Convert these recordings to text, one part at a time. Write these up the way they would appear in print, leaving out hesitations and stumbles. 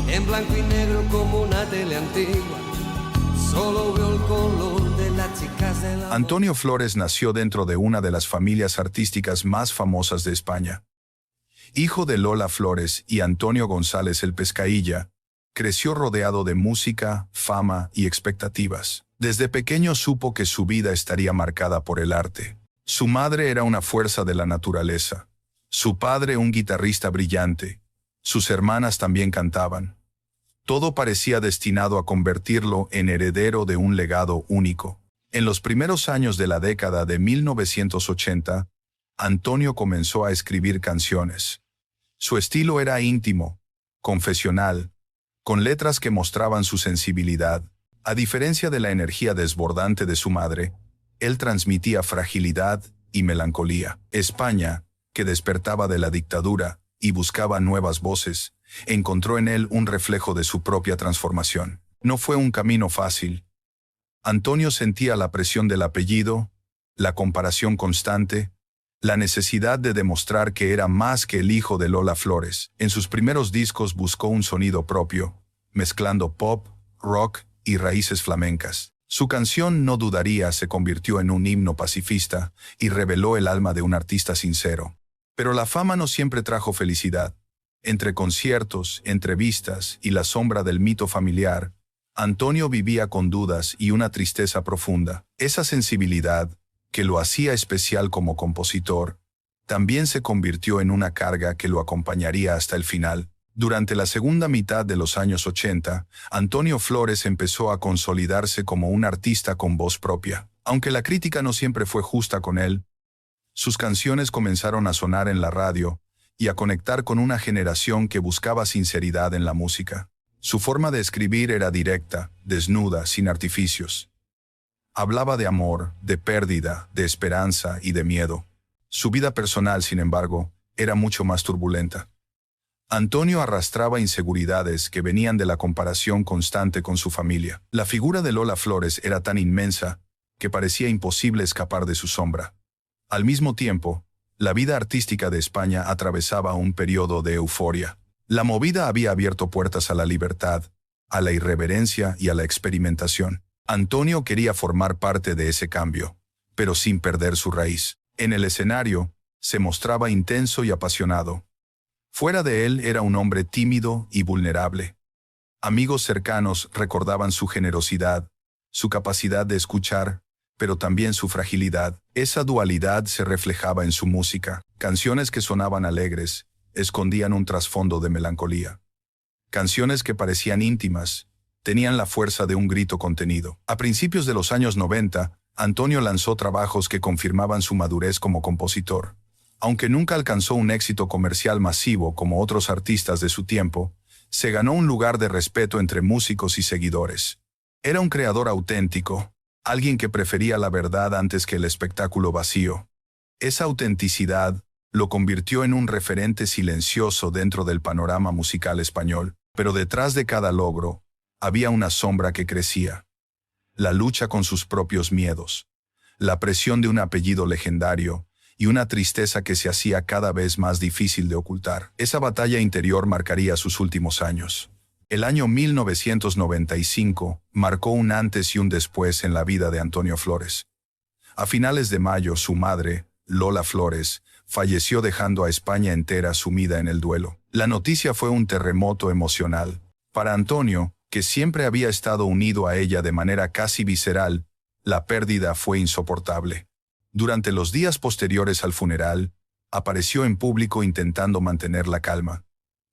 en blanco y negro como una tele antigua. Solo veo el color de las chicas de la... Antonio Flores nació dentro de una de las familias artísticas más famosas de España. Hijo de Lola Flores y Antonio González el Pescailla, creció rodeado de música, fama y expectativas. Desde pequeño supo que su vida estaría marcada por el arte. Su madre era una fuerza de la naturaleza. Su padre un guitarrista brillante. Sus hermanas también cantaban. Todo parecía destinado a convertirlo en heredero de un legado único. En los primeros años de la década de 1980, Antonio comenzó a escribir canciones. Su estilo era íntimo, confesional, con letras que mostraban su sensibilidad. A diferencia de la energía desbordante de su madre, él transmitía fragilidad y melancolía. España, que despertaba de la dictadura y buscaba nuevas voces, encontró en él un reflejo de su propia transformación. No fue un camino fácil. Antonio sentía la presión del apellido, la comparación constante, la necesidad de demostrar que era más que el hijo de Lola Flores. En sus primeros discos buscó un sonido propio, mezclando pop, rock y raíces flamencas. Su canción No dudaría se convirtió en un himno pacifista y reveló el alma de un artista sincero. Pero la fama no siempre trajo felicidad. Entre conciertos, entrevistas y la sombra del mito familiar, Antonio vivía con dudas y una tristeza profunda. Esa sensibilidad, que lo hacía especial como compositor, también se convirtió en una carga que lo acompañaría hasta el final. Durante la segunda mitad de los años 80, Antonio Flores empezó a consolidarse como un artista con voz propia. Aunque la crítica no siempre fue justa con él, sus canciones comenzaron a sonar en la radio y a conectar con una generación que buscaba sinceridad en la música. Su forma de escribir era directa, desnuda, sin artificios. Hablaba de amor, de pérdida, de esperanza y de miedo. Su vida personal, sin embargo, era mucho más turbulenta. Antonio arrastraba inseguridades que venían de la comparación constante con su familia. La figura de Lola Flores era tan inmensa que parecía imposible escapar de su sombra. Al mismo tiempo, la vida artística de España atravesaba un periodo de euforia. La movida había abierto puertas a la libertad, a la irreverencia y a la experimentación. Antonio quería formar parte de ese cambio, pero sin perder su raíz. En el escenario, se mostraba intenso y apasionado. Fuera de él era un hombre tímido y vulnerable. Amigos cercanos recordaban su generosidad, su capacidad de escuchar, pero también su fragilidad. Esa dualidad se reflejaba en su música. Canciones que sonaban alegres, escondían un trasfondo de melancolía. Canciones que parecían íntimas, tenían la fuerza de un grito contenido. A principios de los años 90, Antonio lanzó trabajos que confirmaban su madurez como compositor. Aunque nunca alcanzó un éxito comercial masivo como otros artistas de su tiempo, se ganó un lugar de respeto entre músicos y seguidores. Era un creador auténtico, alguien que prefería la verdad antes que el espectáculo vacío. Esa autenticidad lo convirtió en un referente silencioso dentro del panorama musical español, pero detrás de cada logro había una sombra que crecía. La lucha con sus propios miedos, la presión de un apellido legendario, y una tristeza que se hacía cada vez más difícil de ocultar. Esa batalla interior marcaría sus últimos años. El año 1995 marcó un antes y un después en la vida de Antonio Flores. A finales de mayo, su madre, Lola Flores, falleció dejando a España entera sumida en el duelo. La noticia fue un terremoto emocional. Para Antonio, que siempre había estado unido a ella de manera casi visceral, la pérdida fue insoportable. Durante los días posteriores al funeral, apareció en público intentando mantener la calma.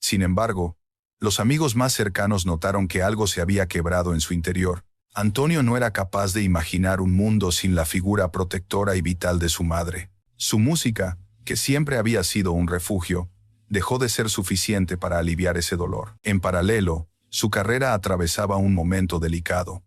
Sin embargo, los amigos más cercanos notaron que algo se había quebrado en su interior. Antonio no era capaz de imaginar un mundo sin la figura protectora y vital de su madre. Su música, que siempre había sido un refugio, dejó de ser suficiente para aliviar ese dolor. En paralelo, su carrera atravesaba un momento delicado.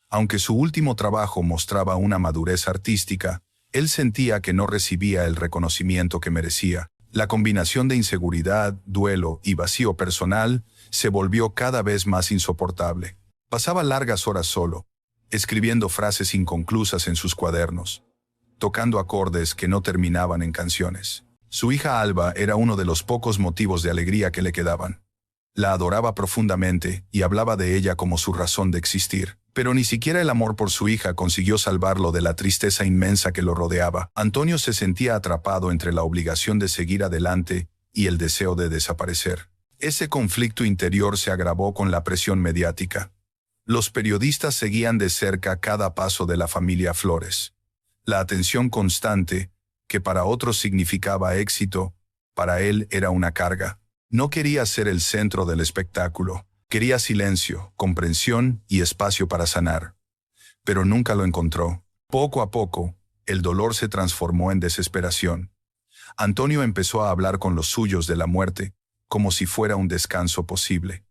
Aunque su último trabajo mostraba una madurez artística, él sentía que no recibía el reconocimiento que merecía. La combinación de inseguridad, duelo y vacío personal se volvió cada vez más insoportable. Pasaba largas horas solo, escribiendo frases inconclusas en sus cuadernos, tocando acordes que no terminaban en canciones. Su hija Alba era uno de los pocos motivos de alegría que le quedaban. La adoraba profundamente y hablaba de ella como su razón de existir. Pero ni siquiera el amor por su hija consiguió salvarlo de la tristeza inmensa que lo rodeaba. Antonio se sentía atrapado entre la obligación de seguir adelante y el deseo de desaparecer. Ese conflicto interior se agravó con la presión mediática. Los periodistas seguían de cerca cada paso de la familia Flores. La atención constante, que para otros significaba éxito, para él era una carga. No quería ser el centro del espectáculo. Quería silencio, comprensión y espacio para sanar. Pero nunca lo encontró. Poco a poco, el dolor se transformó en desesperación. Antonio empezó a hablar con los suyos de la muerte, como si fuera un descanso posible.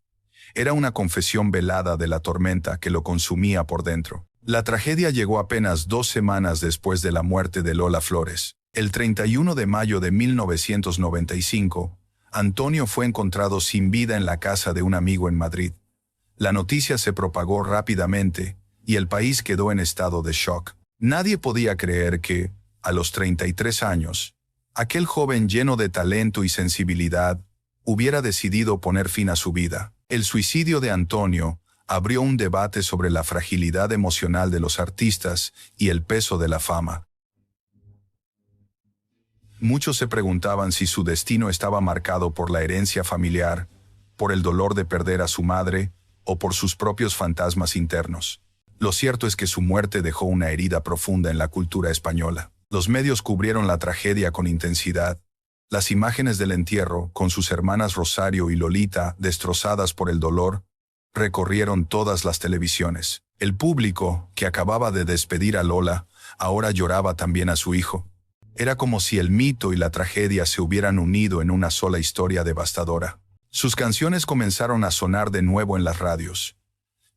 Era una confesión velada de la tormenta que lo consumía por dentro. La tragedia llegó apenas 2 semanas después de la muerte de Lola Flores. El 31 de mayo de 1995, Antonio fue encontrado sin vida en la casa de un amigo en Madrid. La noticia se propagó rápidamente y el país quedó en estado de shock. Nadie podía creer que, a los 33 años, aquel joven lleno de talento y sensibilidad hubiera decidido poner fin a su vida. El suicidio de Antonio abrió un debate sobre la fragilidad emocional de los artistas y el peso de la fama. Muchos se preguntaban si su destino estaba marcado por la herencia familiar, por el dolor de perder a su madre o por sus propios fantasmas internos. Lo cierto es que su muerte dejó una herida profunda en la cultura española. Los medios cubrieron la tragedia con intensidad. Las imágenes del entierro, con sus hermanas Rosario y Lolita destrozadas por el dolor, recorrieron todas las televisiones. El público, que acababa de despedir a Lola, ahora lloraba también a su hijo. Era como si el mito y la tragedia se hubieran unido en una sola historia devastadora. Sus canciones comenzaron a sonar de nuevo en las radios.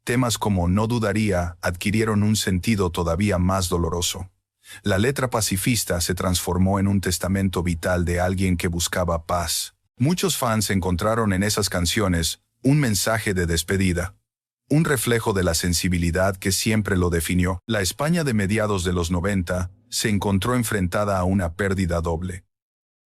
Temas como No dudaría adquirieron un sentido todavía más doloroso. La letra pacifista se transformó en un testamento vital de alguien que buscaba paz. Muchos fans encontraron en esas canciones un mensaje de despedida, un reflejo de la sensibilidad que siempre lo definió. La España de mediados de los 90 se encontró enfrentada a una pérdida doble.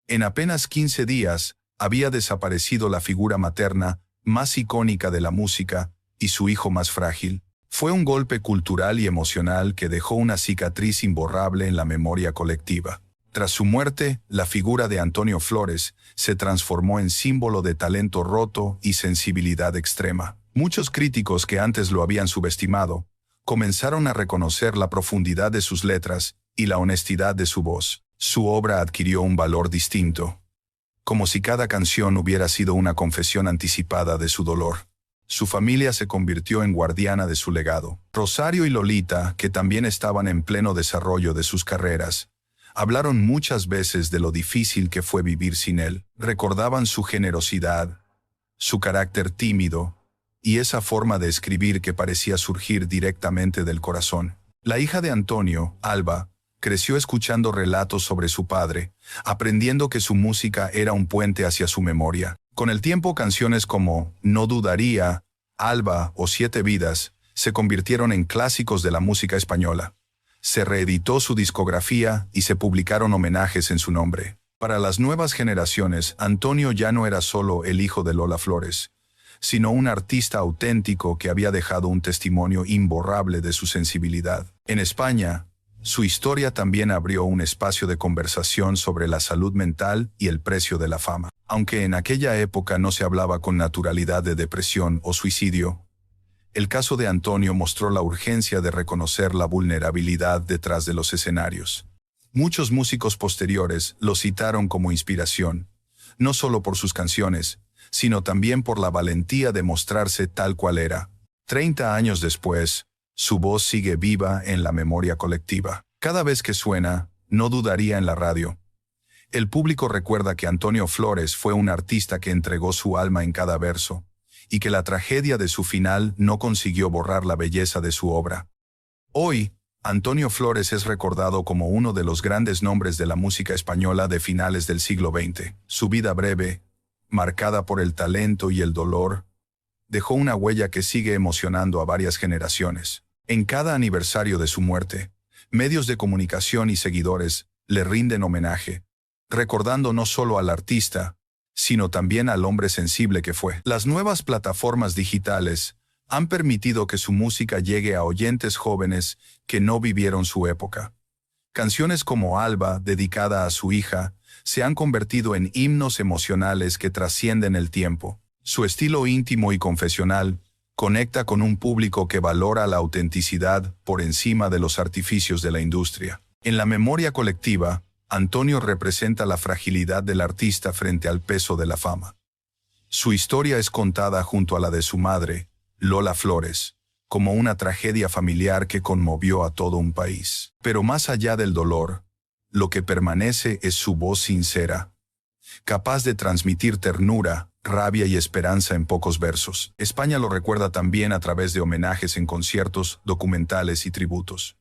En apenas 15 días, había desaparecido la figura materna más icónica de la música y su hijo más frágil. Fue un golpe cultural y emocional que dejó una cicatriz imborrable en la memoria colectiva. Tras su muerte, la figura de Antonio Flores se transformó en símbolo de talento roto y sensibilidad extrema. Muchos críticos que antes lo habían subestimado comenzaron a reconocer la profundidad de sus letras y la honestidad de su voz. Su obra adquirió un valor distinto, como si cada canción hubiera sido una confesión anticipada de su dolor. Su familia se convirtió en guardiana de su legado. Rosario y Lolita, que también estaban en pleno desarrollo de sus carreras, hablaron muchas veces de lo difícil que fue vivir sin él. Recordaban su generosidad, su carácter tímido y esa forma de escribir que parecía surgir directamente del corazón. La hija de Antonio, Alba, creció escuchando relatos sobre su padre, aprendiendo que su música era un puente hacia su memoria. Con el tiempo, canciones como No dudaría, Alba o 7 vidas se convirtieron en clásicos de la música española. Se reeditó su discografía y se publicaron homenajes en su nombre. Para las nuevas generaciones, Antonio ya no era solo el hijo de Lola Flores, sino un artista auténtico que había dejado un testimonio imborrable de su sensibilidad. En España, su historia también abrió un espacio de conversación sobre la salud mental y el precio de la fama. Aunque en aquella época no se hablaba con naturalidad de depresión o suicidio, el caso de Antonio mostró la urgencia de reconocer la vulnerabilidad detrás de los escenarios. Muchos músicos posteriores lo citaron como inspiración, no solo por sus canciones, sino también por la valentía de mostrarse tal cual era. 30 años después, su voz sigue viva en la memoria colectiva. Cada vez que suena, No dudaría en la radio. El público recuerda que Antonio Flores fue un artista que entregó su alma en cada verso, y que la tragedia de su final no consiguió borrar la belleza de su obra. Hoy, Antonio Flores es recordado como uno de los grandes nombres de la música española de finales del siglo XX. Su vida breve, marcada por el talento y el dolor, dejó una huella que sigue emocionando a varias generaciones. En cada aniversario de su muerte, medios de comunicación y seguidores le rinden homenaje, recordando no solo al artista, sino también al hombre sensible que fue. Las nuevas plataformas digitales han permitido que su música llegue a oyentes jóvenes que no vivieron su época. Canciones como Alba, dedicada a su hija, se han convertido en himnos emocionales que trascienden el tiempo. Su estilo íntimo y confesional conecta con un público que valora la autenticidad por encima de los artificios de la industria. En la memoria colectiva, Antonio representa la fragilidad del artista frente al peso de la fama. Su historia es contada junto a la de su madre, Lola Flores, como una tragedia familiar que conmovió a todo un país. Pero más allá del dolor, lo que permanece es su voz sincera, capaz de transmitir ternura, rabia y esperanza en pocos versos. España lo recuerda también a través de homenajes en conciertos, documentales y tributos.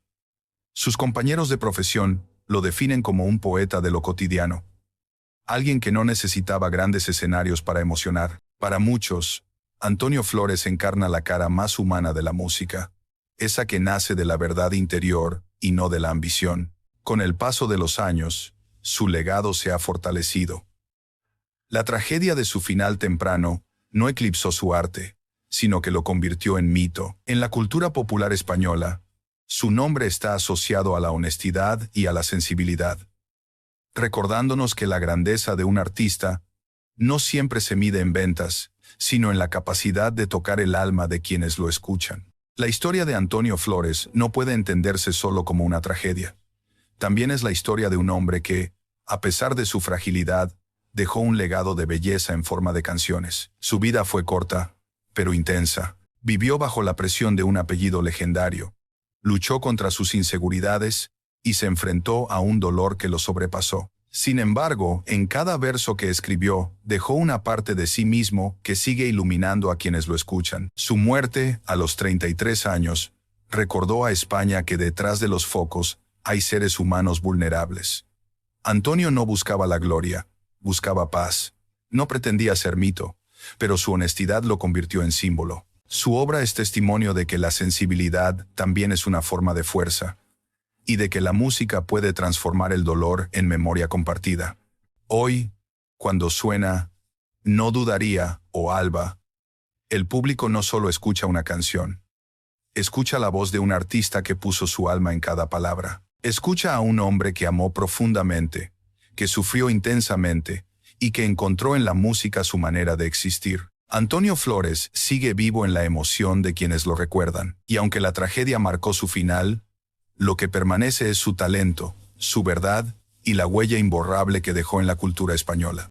Sus compañeros de profesión lo definen como un poeta de lo cotidiano, alguien que no necesitaba grandes escenarios para emocionar. Para muchos, Antonio Flores encarna la cara más humana de la música, esa que nace de la verdad interior y no de la ambición. Con el paso de los años, su legado se ha fortalecido. La tragedia de su final temprano no eclipsó su arte, sino que lo convirtió en mito. En la cultura popular española, su nombre está asociado a la honestidad y a la sensibilidad, recordándonos que la grandeza de un artista no siempre se mide en ventas, sino en la capacidad de tocar el alma de quienes lo escuchan. La historia de Antonio Flores no puede entenderse solo como una tragedia. También es la historia de un hombre que, a pesar de su fragilidad, dejó un legado de belleza en forma de canciones. Su vida fue corta, pero intensa. Vivió bajo la presión de un apellido legendario, luchó contra sus inseguridades y se enfrentó a un dolor que lo sobrepasó. Sin embargo, en cada verso que escribió, dejó una parte de sí mismo que sigue iluminando a quienes lo escuchan. Su muerte, a los 33 años, recordó a España que detrás de los focos hay seres humanos vulnerables. Antonio no buscaba la gloria, buscaba paz. No pretendía ser mito, pero su honestidad lo convirtió en símbolo. Su obra es testimonio de que la sensibilidad también es una forma de fuerza, y de que la música puede transformar el dolor en memoria compartida. Hoy, cuando suena No dudaría o Alba, el público no solo escucha una canción, escucha la voz de un artista que puso su alma en cada palabra. Escucha a un hombre que amó profundamente, que sufrió intensamente y que encontró en la música su manera de existir. Antonio Flores sigue vivo en la emoción de quienes lo recuerdan, y aunque la tragedia marcó su final, lo que permanece es su talento, su verdad y la huella imborrable que dejó en la cultura española.